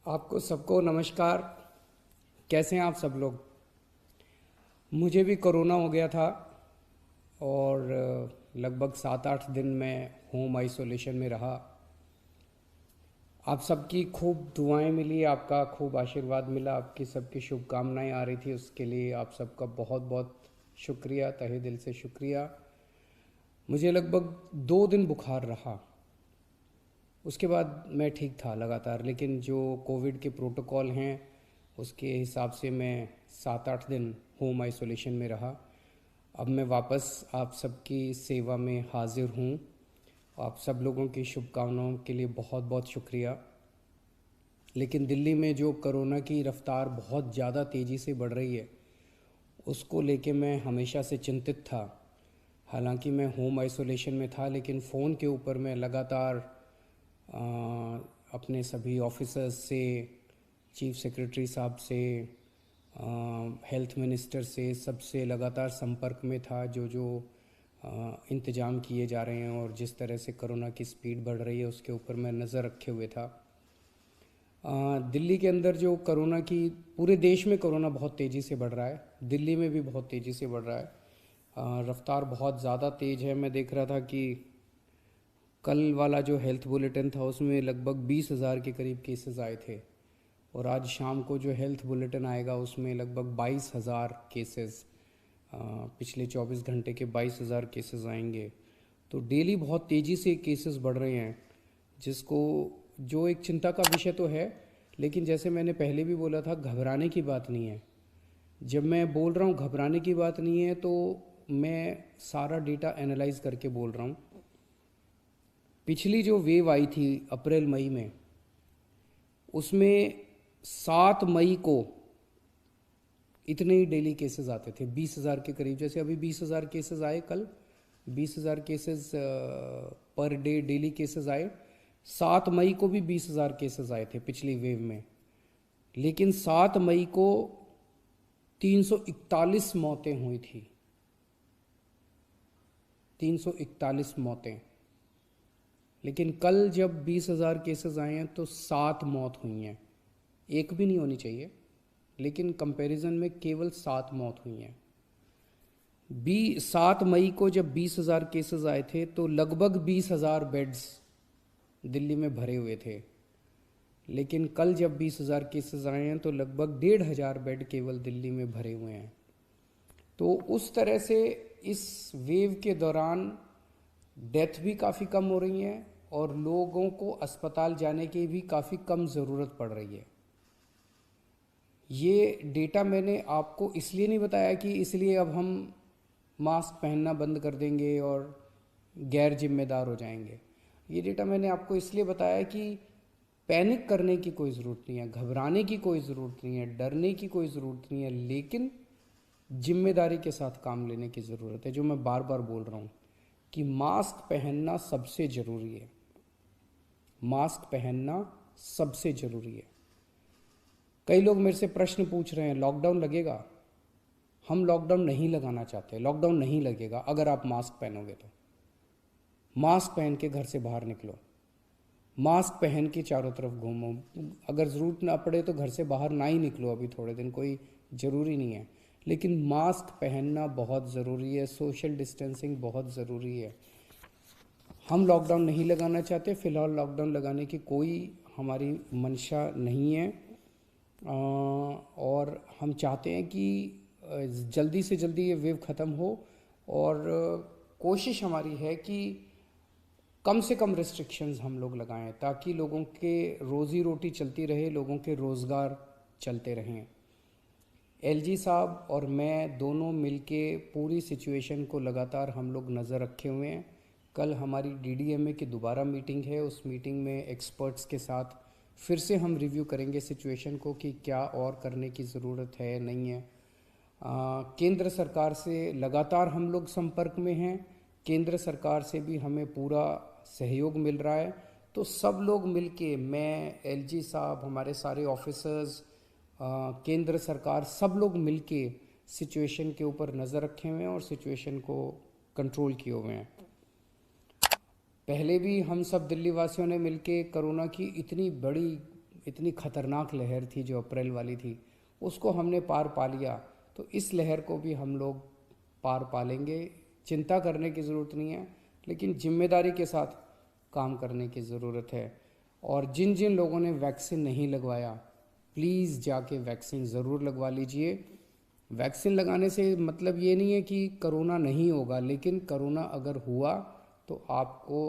आपको सबको नमस्कार। कैसे हैं आप सब लोग? मुझे भी कोरोना हो गया था और लगभग 7-8 दिन में होम आइसोलेशन में रहा। आप सबकी खूब दुआएं मिली, आपका खूब आशीर्वाद मिला, आपकी सबकी शुभकामनाएं आ रही थी, उसके लिए आप सबका बहुत बहुत शुक्रिया, तहे दिल से शुक्रिया। मुझे लगभग 2 दिन बुखार रहा, उसके बाद मैं ठीक था लगातार, लेकिन जो कोविड के प्रोटोकॉल हैं उसके हिसाब से मैं 7-8 दिन होम आइसोलेशन में रहा। अब मैं वापस आप सबकी सेवा में हाजिर हूँ। आप सब लोगों की शुभकामनाओं के लिए बहुत बहुत शुक्रिया। लेकिन दिल्ली में जो कोरोना की रफ़्तार बहुत ज़्यादा तेज़ी से बढ़ रही है, उसको लेके मैं हमेशा से चिंतित था। हालांकि मैं होम आइसोलेशन में था, लेकिन फ़ोन के ऊपर मैं लगातार अ, अपने सभी ऑफिसर्स से, चीफ सेक्रेटरी साहब से, हेल्थ मिनिस्टर से, सबसे लगातार संपर्क में था। जो जो इंतज़ाम किए जा रहे हैं और जिस तरह से कोरोना की स्पीड बढ़ रही है उसके ऊपर मैं नज़र रखे हुए था। दिल्ली के अंदर जो कोरोना की, पूरे देश में कोरोना बहुत तेज़ी से बढ़ रहा है, दिल्ली में भी बहुत तेज़ी से बढ़ रहा है। रफ्तार बहुत ज़्यादा तेज़ है। मैं देख रहा था कि कल वाला जो हेल्थ बुलेटिन था उसमें लगभग 20,000 के करीब केसेस आए थे, और आज शाम को जो हेल्थ बुलेटिन आएगा उसमें लगभग 22,000 केसेस, पिछले 24 घंटे के 22,000 केसेस आएंगे। तो डेली बहुत तेज़ी से केसेस बढ़ रहे हैं, जिसको, जो एक चिंता का विषय तो है, लेकिन जैसे मैंने पहले भी बोला था, घबराने की बात नहीं है। जब मैं बोल रहा हूँ घबराने की बात नहीं है, तो मैं सारा डेटा एनालाइज करके बोल रहा हूँ। पिछली जो वेव आई थी अप्रैल मई में, उसमें 7 मई को इतने ही डेली केसेस आते थे, 20,000 के करीब। जैसे अभी 20,000 केसेस आए कल, 20,000 cases per day daily cases आए। 7 मई को भी 20,000 केसेस आए थे पिछली वेव में, लेकिन 7 मई को 341 मौतें हुई थी। 341 मौतें। लेकिन कल जब 20,000 केसेस आए हैं तो 7 मौत हुई हैं। एक भी नहीं होनी चाहिए, लेकिन कंपैरिजन में केवल 7 मौत हुई हैं। 7 मई को जब 20,000 केसेस आए थे तो लगभग 20,000 बेड्स दिल्ली में भरे हुए थे, लेकिन कल जब 20,000 केसेस आए हैं तो लगभग 1,500 बेड केवल दिल्ली में भरे हुए हैं। तो उस तरह से इस वेव के दौरान डेथ भी काफ़ी कम हो रही हैं और लोगों को अस्पताल जाने की भी काफ़ी कम ज़रूरत पड़ रही है। ये डेटा मैंने आपको इसलिए नहीं बताया कि इसलिए अब हम मास्क पहनना बंद कर देंगे और गैर जिम्मेदार हो जाएंगे। ये डेटा मैंने आपको इसलिए बताया कि पैनिक करने की कोई ज़रूरत नहीं है, घबराने की कोई ज़रूरत नहीं है, डरने की कोई ज़रूरत नहीं है, लेकिन जिम्मेदारी के साथ काम लेने की ज़रूरत है। जो मैं बार बार बोल रहा हूँ कि मास्क पहनना सबसे ज़रूरी है। मास्क पहनना सबसे ज़रूरी है। कई लोग मेरे से प्रश्न पूछ रहे हैं, लॉकडाउन लगेगा? हम लॉकडाउन नहीं लगाना चाहते। लॉकडाउन नहीं लगेगा अगर आप मास्क पहनोगे तो। मास्क पहन के घर से बाहर निकलो, मास्क पहन के चारों तरफ घूमो। अगर ज़रूरत ना पड़े तो घर से बाहर ना ही निकलो, अभी थोड़े दिन कोई ज़रूरी नहीं है, लेकिन मास्क पहनना बहुत ज़रूरी है। सोशल डिस्टेंसिंग बहुत ज़रूरी है। हम लॉकडाउन नहीं लगाना चाहते, फ़िलहाल लॉकडाउन लगाने की कोई हमारी मंशा नहीं है। और हम चाहते हैं कि जल्दी से जल्दी ये वेव ख़त्म हो, और कोशिश हमारी है कि कम से कम रिस्ट्रिक्शंस हम लोग लगाएं, ताकि लोगों के रोज़ी रोटी चलती रहे, लोगों के रोज़गार चलते रहें। एलजी साहब और मैं दोनों मिलके पूरी सिचुएशन को लगातार हम लोग नज़र रखे हुए हैं। कल हमारी डीडीएमए की दोबारा मीटिंग है। उस मीटिंग में एक्सपर्ट्स के साथ फिर से हम रिव्यू करेंगे सिचुएशन को कि क्या और करने की ज़रूरत है, नहीं है। केंद्र सरकार से लगातार हम लोग संपर्क में हैं। केंद्र सरकार से भी हमें पूरा सहयोग मिल रहा है। तो सब लोग मिलके, मैं, एलजी साहब, हमारे सारे ऑफिसर्स, केंद्र सरकार, सब लोग मिलके सिचुएशन के ऊपर नज़र रखे हुए हैं और सिचुएशन को कंट्रोल किए हुए हैं। पहले भी हम सब दिल्ली वासियों ने मिलके कोरोना की इतनी बड़ी इतनी खतरनाक लहर थी जो अप्रैल वाली थी, उसको हमने पार पा लिया, तो इस लहर को भी हम लोग पार पा लेंगे। चिंता करने की ज़रूरत नहीं है, लेकिन जिम्मेदारी के साथ काम करने की ज़रूरत है। और जिन जिन लोगों ने वैक्सीन नहीं लगवाया, प्लीज़ जाके वैक्सीन ज़रूर लगवा लीजिए। वैक्सीन लगाने से मतलब ये नहीं है कि कोरोना नहीं होगा, लेकिन कोरोना अगर हुआ तो आपको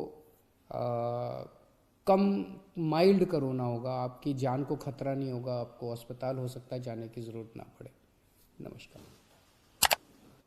कम माइल्ड कोरोना होगा, आपकी जान को खतरा नहीं होगा, आपको अस्पताल हो सकता है जाने की ज़रूरत ना पड़े। नमस्कार।